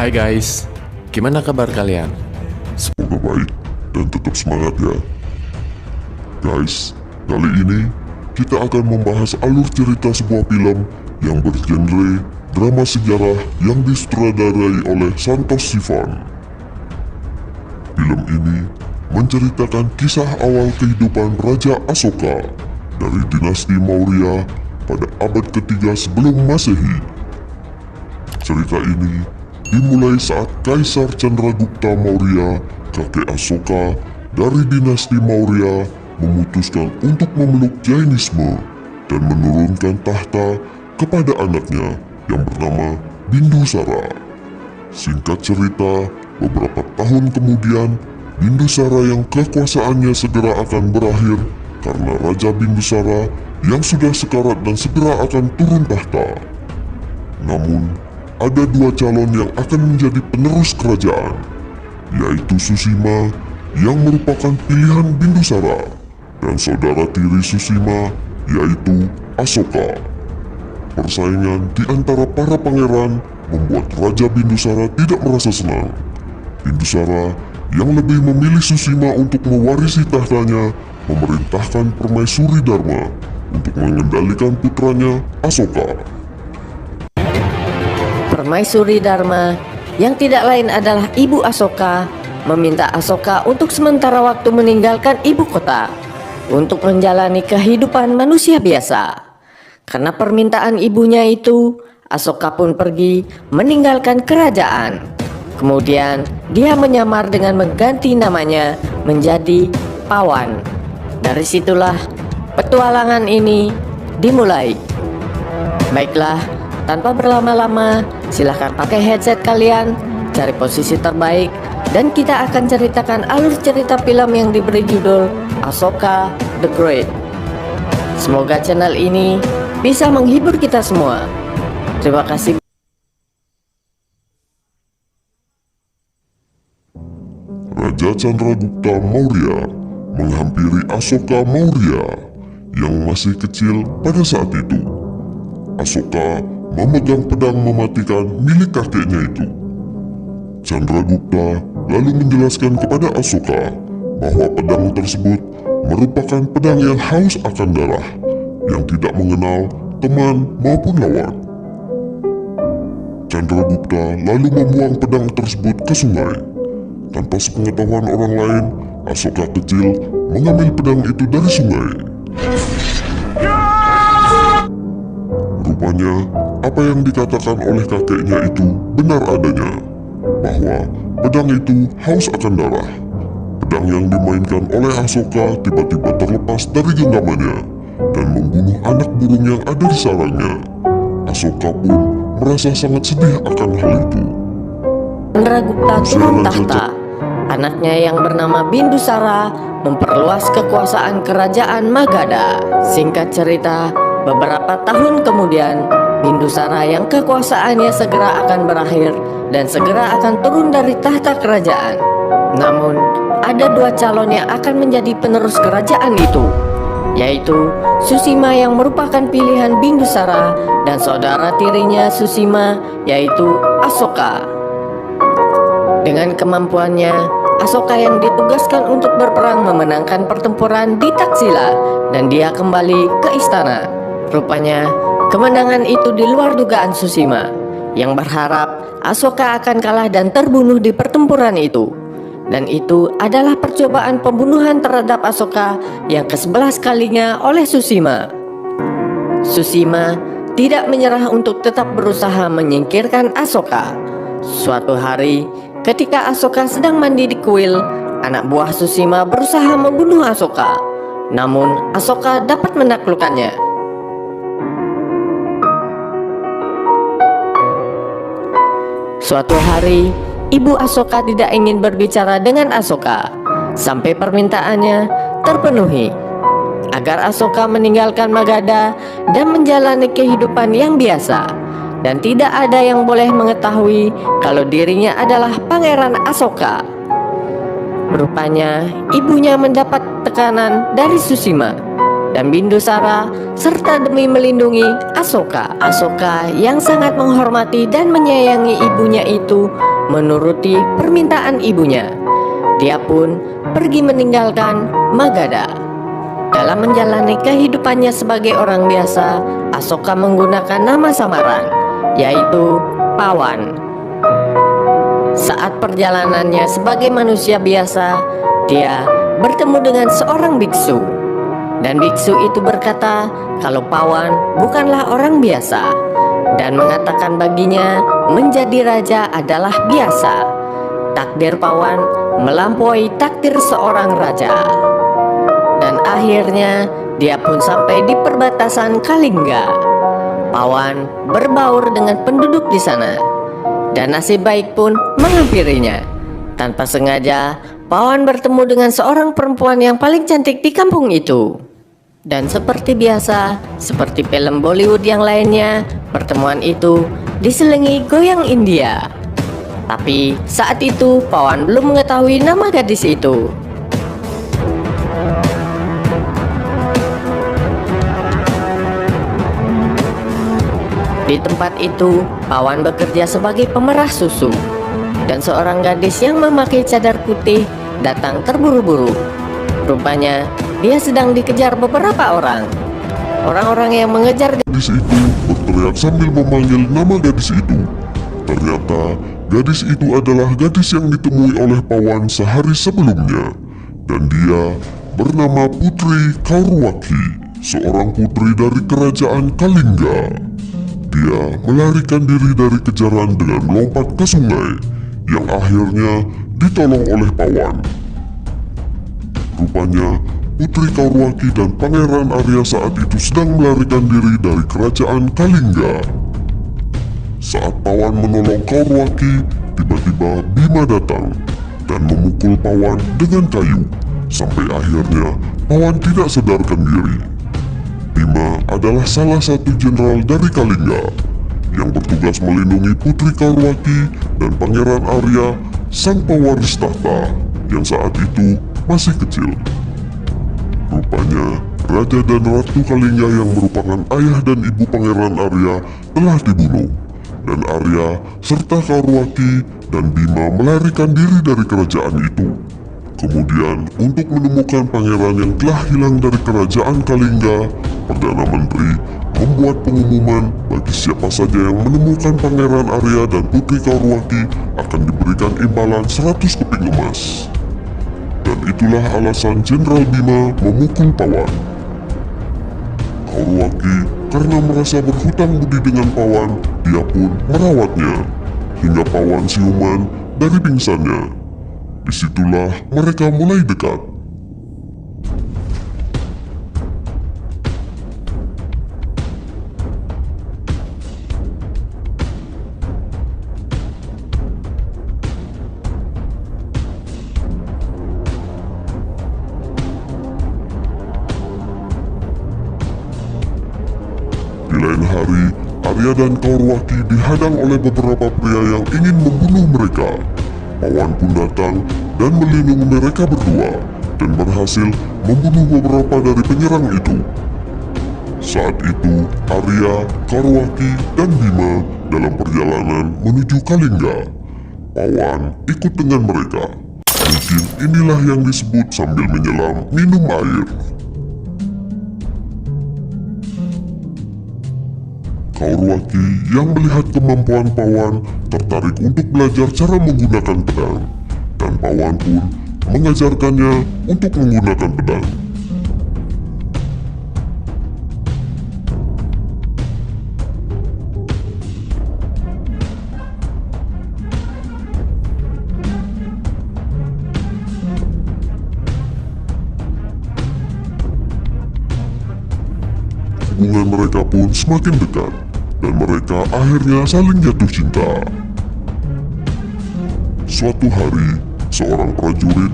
Hai guys, gimana kabar kalian? Semoga baik dan tetap semangat ya. Guys, kali ini kita akan membahas alur cerita sebuah film yang bergenre drama sejarah yang disutradarai oleh Santosh Sivan. Film ini menceritakan kisah awal kehidupan Raja Asoka dari dinasti Maurya pada abad ketiga sebelum Masehi. Cerita ini dimulai saat Kaisar Chandragupta Maurya, kakek Asoka dari dinasti Maurya, memutuskan untuk memeluk Jainisme dan menurunkan tahta kepada anaknya yang bernama Bindusara. Singkat cerita, beberapa tahun kemudian, Bindusara yang kekuasaannya segera akan berakhir karena Raja Bindusara yang sudah sekarat dan segera akan turun tahta. Namun, ada dua calon yang akan menjadi penerus kerajaan, yaitu Susima yang merupakan pilihan Bindusara dan saudara tiri Susima yaitu Asoka. Persaingan di antara para pangeran membuat Raja Bindusara tidak merasa senang. Bindusara yang lebih memilih Susima untuk mewarisi tahtanya memerintahkan Permaisuri Dharma untuk mengendalikan putranya Asoka. Permaisuri Dharma, yang tidak lain adalah ibu Asoka, meminta Asoka untuk sementara waktu meninggalkan ibu kota untuk menjalani kehidupan manusia biasa. Karena permintaan ibunya itu, Asoka pun pergi meninggalkan kerajaan. Kemudian dia menyamar dengan mengganti namanya menjadi Pawan. Dari situlah petualangan ini dimulai. Baiklah, tanpa berlama-lama, silahkan pakai headset kalian, cari posisi terbaik, dan kita akan ceritakan alur cerita film yang diberi judul Asoka the Great. Semoga channel ini bisa menghibur kita semua. Terima kasih. Raja Chandragupta Maurya menghampiri Asoka Maurya yang masih kecil pada saat itu. Asoka memegang pedang mematikan milik kakeknya itu. Chandragupta lalu menjelaskan kepada Asoka bahwa pedang tersebut merupakan pedang yang haus akan darah, yang tidak mengenal teman maupun lawan. Chandragupta lalu membuang pedang tersebut ke sungai. Tanpa sepengetahuan orang lain, Asoka kecil mengambil pedang itu dari sungai. Rupanya, apa yang dikatakan oleh kakeknya itu benar adanya, bahwa pedang itu haus akan darah. Pedang yang dimainkan oleh Asoka tiba-tiba terlepas dari genggamannya dan membunuh anak burung yang ada di sarangnya. Asoka pun merasa sangat sedih akan hal itu. Chandragupta turun tahta. Anaknya yang bernama Bindusara memperluas kekuasaan kerajaan Magadha. Singkat cerita, beberapa tahun kemudian, Bindusara yang kekuasaannya segera akan berakhir dan segera akan turun dari tahta kerajaan. Namun, ada dua calon yang akan menjadi penerus kerajaan itu, yaitu Susima yang merupakan pilihan Bindusara dan saudara tirinya Susima yaitu Asoka. Dengan kemampuannya, Asoka yang ditugaskan untuk berperang memenangkan pertempuran di Taksila dan dia kembali ke istana. Rupanya, kemenangan itu di luar dugaan Susima yang berharap Asoka akan kalah dan terbunuh di pertempuran itu. Dan itu adalah percobaan pembunuhan terhadap Asoka yang ke-11 kalinya oleh Susima. Susima tidak menyerah untuk tetap berusaha menyingkirkan Asoka. Suatu hari, ketika Asoka sedang mandi di kuil, anak buah Susima berusaha membunuh Asoka. Namun, Asoka dapat menaklukkannya. Suatu hari, ibu Asoka tidak ingin berbicara dengan Asoka sampai permintaannya terpenuhi agar Asoka meninggalkan Magadha dan menjalani kehidupan yang biasa, dan tidak ada yang boleh mengetahui kalau dirinya adalah Pangeran Asoka. Rupanya ibunya mendapat tekanan dari Susima dan Bindusara serta demi melindungi Asoka. Asoka yang sangat menghormati dan menyayangi ibunya itu menuruti permintaan ibunya. Dia pun pergi meninggalkan Magadha. Dalam menjalani kehidupannya sebagai orang biasa, Asoka menggunakan nama samaran, yaitu Pawan. Saat perjalanannya sebagai manusia biasa, dia bertemu dengan seorang biksu. Dan biksu itu berkata kalau Pawan bukanlah orang biasa, dan mengatakan baginya menjadi raja adalah biasa. Takdir Pawan melampaui takdir seorang raja. Dan akhirnya dia pun sampai di perbatasan Kalingga. Pawan berbaur dengan penduduk di sana, dan nasib baik pun menghampirinya. Tanpa sengaja, Pawan bertemu dengan seorang perempuan yang paling cantik di kampung itu. Dan seperti biasa, seperti film Bollywood yang lainnya, pertemuan itu diselingi goyang India. Tapi saat itu Pawan belum mengetahui nama gadis itu. Di tempat itu, Pawan bekerja sebagai pemerah susu. Dan seorang gadis yang memakai cadar putih datang terburu-buru. Rupanya, dia sedang dikejar beberapa orang. Orang-orang yang mengejar Gadis itu berteriak sambil memanggil nama gadis itu. Ternyata, gadis itu adalah gadis yang ditemui oleh Pawan sehari sebelumnya. Dan dia bernama Putri Kaurwaki, seorang putri dari kerajaan Kalingga. Dia melarikan diri dari kejaran dengan melompat ke sungai, yang akhirnya ditolong oleh Pawan. Rupanya, Putri Kaurwaki dan Pangeran Arya saat itu sedang melarikan diri dari kerajaan Kalingga. Saat Pawan menolong Kaurwaki, tiba-tiba Bima datang dan memukul Pawan dengan kayu, sampai akhirnya Pawan tidak sadarkan diri. Bima adalah salah satu jenderal dari Kalingga yang bertugas melindungi Putri Kaurwaki dan Pangeran Arya, sang pewaris tahta yang saat itu masih kecil. Rupanya, Raja dan Ratu Kalingga yang merupakan ayah dan ibu Pangeran Arya telah dibunuh, dan Arya serta Kaurwaki dan Bima melarikan diri dari kerajaan itu. Kemudian, untuk menemukan pangeran yang telah hilang dari kerajaan Kalingga, Perdana Menteri membuat pengumuman bagi siapa saja yang menemukan Pangeran Arya dan Putri Kaurwaki akan diberikan imbalan 100 keping emas. Dan itulah alasan Jenderal Bima memukul Pawan. Kaurwaki karena merasa berhutang budi dengan Pawan, dia pun merawatnya hingga Pawan siuman dari pingsannya. Disitulah mereka mulai dekat. Di lain hari, Arya dan Kaurwaki dihadang oleh beberapa pria yang ingin membunuh mereka. Pawan pun datang dan melindungi mereka berdua dan berhasil membunuh beberapa dari penyerang itu. Saat itu, Arya, Kaurwaki, dan Bima dalam perjalanan menuju Kalingga. Pawan ikut dengan mereka. Mungkin inilah yang disebut sambil menyelam minum air. Kaurwaki yang melihat kemampuan Pawan tertarik untuk belajar cara menggunakan pedang, dan Pawan pun mengajarkannya untuk menggunakan pedang. Hubungan mereka pun semakin dekat, dan mereka akhirnya saling jatuh cinta. Suatu hari, seorang prajurit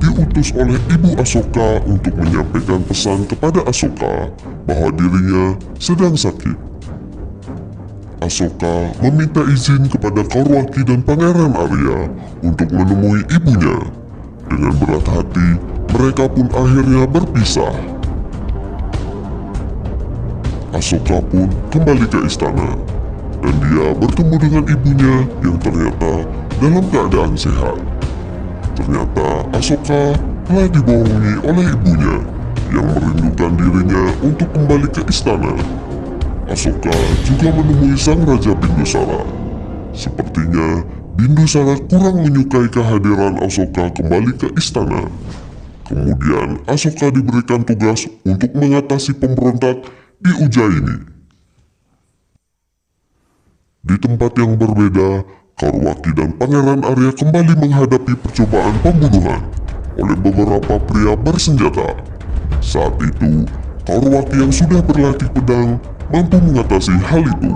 diutus oleh Ibu Asoka untuk menyampaikan pesan kepada Asoka bahwa dirinya sedang sakit. Asoka meminta izin kepada Kaurwaki dan Pangeran Arya untuk menemui ibunya. Dengan berat hati, mereka pun akhirnya berpisah. Asoka pun kembali ke istana, dan dia bertemu dengan ibunya yang ternyata dalam keadaan sehat. Ternyata Asoka telah dibohongi oleh ibunya yang merindukan dirinya untuk kembali ke istana. Asoka juga menemui sang Raja Bindusara. Sepertinya Bindusara kurang menyukai kehadiran Asoka kembali ke istana. Kemudian Asoka diberikan tugas untuk mengatasi pemberontak di Ujjaini. Di tempat yang berbeda, Karwaki dan Pangeran Arya kembali menghadapi percobaan pembunuhan oleh beberapa pria bersenjata. Saat itu, Karwaki yang sudah berlatih pedang mampu mengatasi hal itu.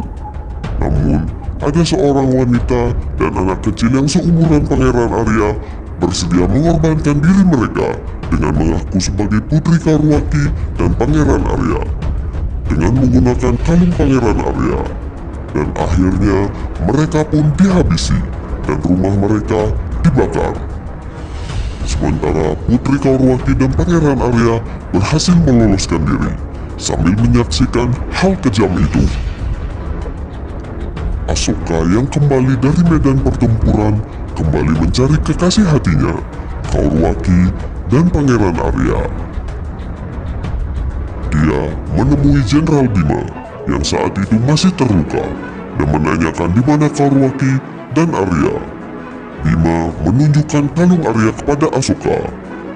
Namun, ada seorang wanita dan anak kecil yang seumuran Pangeran Arya bersedia mengorbankan diri mereka dengan mengaku sebagai putri Karwaki dan Pangeran Arya dengan menggunakan kalung Pangeran Arya. Dan akhirnya mereka pun dihabisi dan rumah mereka dibakar. Sementara Putri Karwaki dan Pangeran Arya berhasil meloloskan diri sambil menyaksikan hal kejam itu. Asoka yang kembali dari medan pertempuran kembali mencari kekasih hatinya, Karwaki dan Pangeran Arya. Dia menemui Jenderal Bima yang saat itu masih terluka dan menanyakan di mana Karwaki dan Arya. Bima menunjukkan kalung Arya kepada Asoka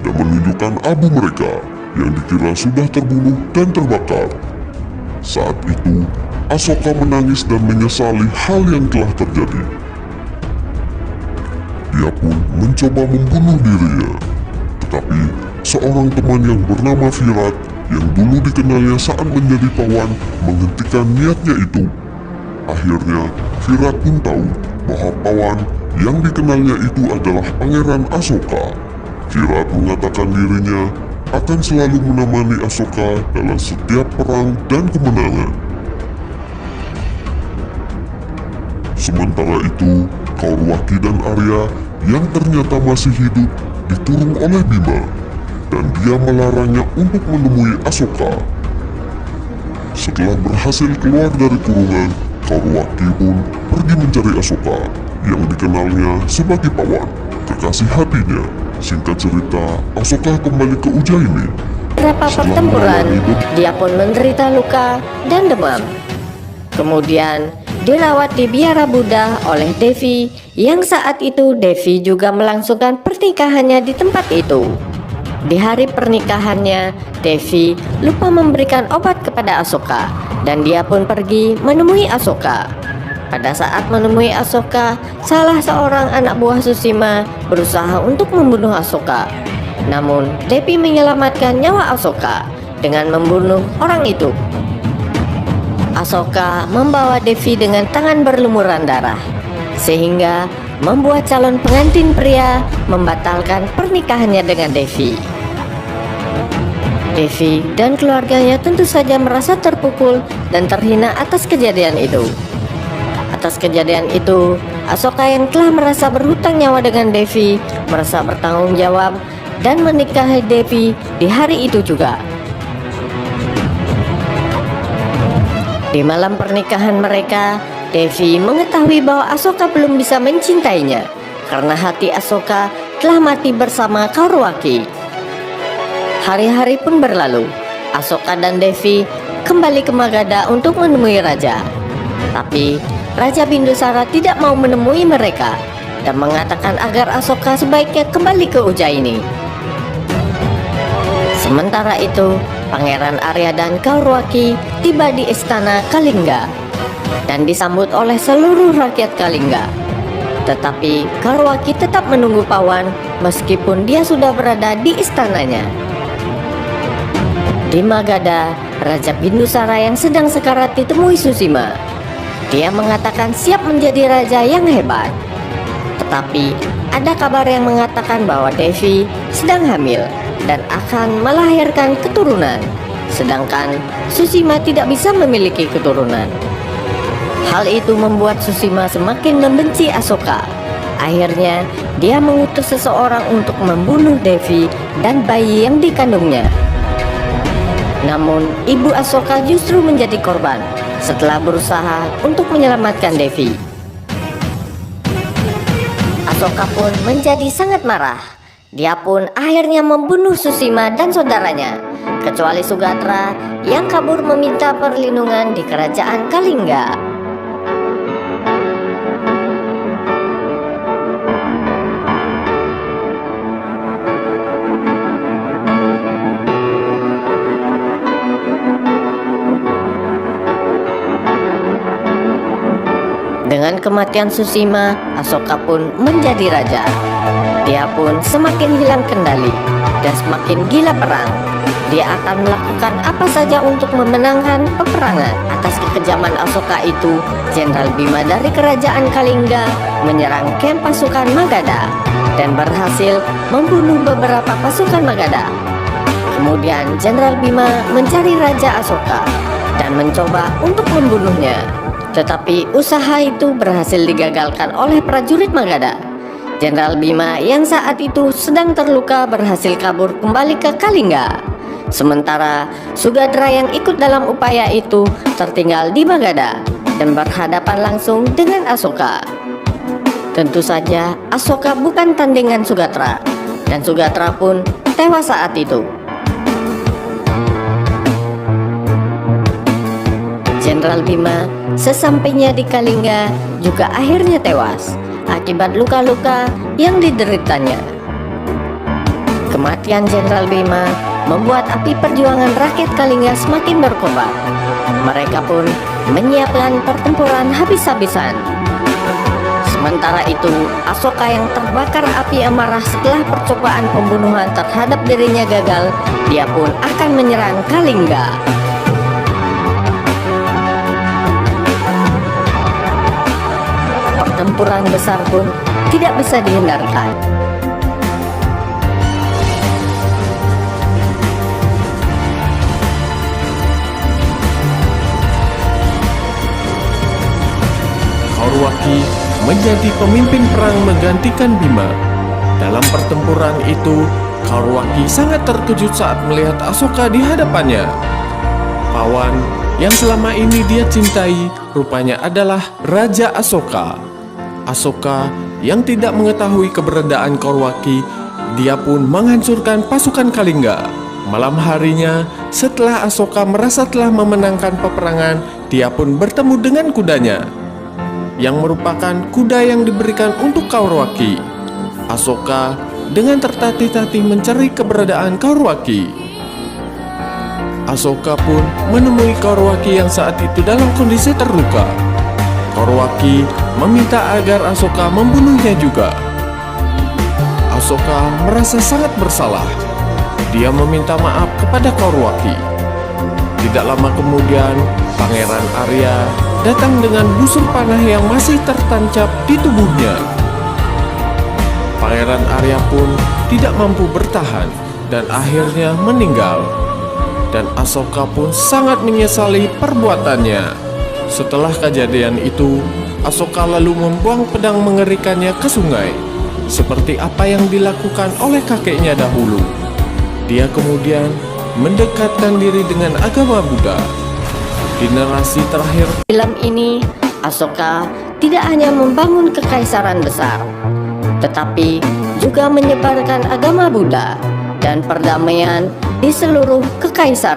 dan menunjukkan abu mereka yang dikira sudah terbunuh dan terbakar. Saat itu, Asoka menangis dan menyesali hal yang telah terjadi. Dia pun mencoba membunuh dirinya, tetapi seorang teman yang bernama Virat yang dulu dikenalnya saat menjadi pawan menghentikan niatnya itu. Akhirnya, Virat pun tahu bahwa pawan yang dikenalnya itu adalah Pangeran Asoka. Virat mengatakan dirinya akan selalu menemani Asoka dalam setiap perang dan kemenangan. Sementara itu, Karwaki dan Arya yang ternyata masih hidup dikurung oleh Bima dan dia melarangnya untuk menemui Asoka. Setelah berhasil keluar dari kurungan, Karwaki pun pergi mencari Asoka yang dikenalnya sebagai pawan, kekasih hatinya. Singkat cerita, Asoka kembali ke Ujjaini. Beberapa pertempuran, dia pun menderita luka dan demam. Kemudian dirawat di biara Buddha oleh Devi, yang saat itu Devi juga melangsungkan pernikahannya di tempat itu. Di hari pernikahannya, Devi lupa memberikan obat kepada Asoka dan dia pun pergi menemui Asoka. Pada saat menemui Asoka, salah seorang anak buah Susima berusaha untuk membunuh Asoka. Namun, Devi menyelamatkan nyawa Asoka dengan membunuh orang itu. Asoka membawa Devi dengan tangan berlumuran darah, sehingga membuat calon pengantin pria membatalkan pernikahannya dengan Devi. Devi dan keluarganya tentu saja merasa terpukul dan terhina atas kejadian itu. Atas kejadian itu, Asoka yang telah merasa berhutang nyawa dengan Devi merasa bertanggung jawab dan menikahi Devi di hari itu juga. Di malam pernikahan mereka, Devi mengetahui bahwa Asoka belum bisa mencintainya karena hati Asoka telah mati bersama Karwaki. Hari-hari pun berlalu. Asoka dan Devi kembali ke Magadha untuk menemui raja. Tapi Raja Bindusara tidak mau menemui mereka dan mengatakan agar Asoka sebaiknya kembali ke Ujjaini. Sementara itu, Pangeran Arya dan Karwaki tiba di istana Kalingga dan disambut oleh seluruh rakyat Kalingga. Tetapi Karwaki tetap menunggu pawan meskipun dia sudah berada di istananya. Di Magadha, Raja Bindusara yang sedang sekarat ditemui Susima. Dia mengatakan siap menjadi raja yang hebat. Tetapi ada kabar yang mengatakan bahwa Devi sedang hamil dan akan melahirkan keturunan, sedangkan Susima tidak bisa memiliki keturunan. Hal itu membuat Susima semakin membenci Asoka. Akhirnya dia mengutus seseorang untuk membunuh Devi dan bayi yang dikandungnya. Namun ibu Asoka justru menjadi korban setelah berusaha untuk menyelamatkan Devi. Asoka pun menjadi sangat marah. Dia pun akhirnya membunuh Susima dan saudaranya, kecuali Sugatra yang kabur meminta perlindungan di kerajaan Kalingga. Dengan kematian Susima, Asoka pun menjadi raja. Dia pun semakin hilang kendali dan semakin gila perang. Dia akan melakukan apa saja untuk memenangkan peperangan. Atas kekejaman Asoka itu, Jenderal Bima dari kerajaan Kalingga menyerang kamp pasukan Magadha dan berhasil membunuh beberapa pasukan Magadha. Kemudian Jenderal Bima mencari Raja Asoka dan mencoba untuk membunuhnya. Tetapi usaha itu berhasil digagalkan oleh prajurit Magadha. Jenderal Bima yang saat itu sedang terluka berhasil kabur kembali ke Kalingga. Sementara Sugatra yang ikut dalam upaya itu tertinggal di Magadha dan berhadapan langsung dengan Asoka. Tentu saja Asoka bukan tandingan Sugatra, dan Sugatra pun tewas saat itu. Jenderal Bima sesampainya di Kalingga juga akhirnya tewas akibat luka-luka yang dideritanya. Kematian Jenderal Bima membuat api perjuangan rakyat Kalingga semakin berkobar. Mereka pun menyiapkan pertempuran habis-habisan. Sementara itu, Asoka yang terbakar api amarah setelah percobaan pembunuhan terhadap dirinya gagal, dia pun akan menyerang Kalingga. Pertempuran besar pun tidak bisa dihindarkan. Kaurwaki menjadi pemimpin perang menggantikan Bima. Dalam pertempuran itu, Kaurwaki sangat terkejut saat melihat Asoka di hadapannya. Pawan yang selama ini dia cintai rupanya adalah Raja Asoka. Asoka yang tidak mengetahui keberadaan Kaurwaki, dia pun menghancurkan pasukan Kalingga. Malam harinya, setelah Asoka merasa telah memenangkan peperangan, dia pun bertemu dengan kudanya, yang merupakan kuda yang diberikan untuk Kaurwaki. Asoka dengan tertatih-tatih mencari keberadaan Kaurwaki. Asoka pun menemui Kaurwaki yang saat itu dalam kondisi terluka. Kaurwaki meminta agar Asoka membunuhnya juga. Asoka merasa sangat bersalah. Dia meminta maaf kepada Kaurwaki. Tidak lama kemudian, Pangeran Arya datang dengan busur panah yang masih tertancap di tubuhnya. Pangeran Arya pun tidak mampu bertahan dan akhirnya meninggal. Dan Asoka pun sangat menyesali perbuatannya. Setelah kejadian itu, Asoka lalu membuang pedang mengerikannya ke sungai, seperti apa yang dilakukan oleh kakeknya dahulu. Dia kemudian mendekatkan diri dengan agama Buddha. Di narasi terakhir Film ini, Asoka tidak hanya membangun kekaisaran besar, tetapi juga menyebarkan agama Buddha dan perdamaian di seluruh kekaisaran.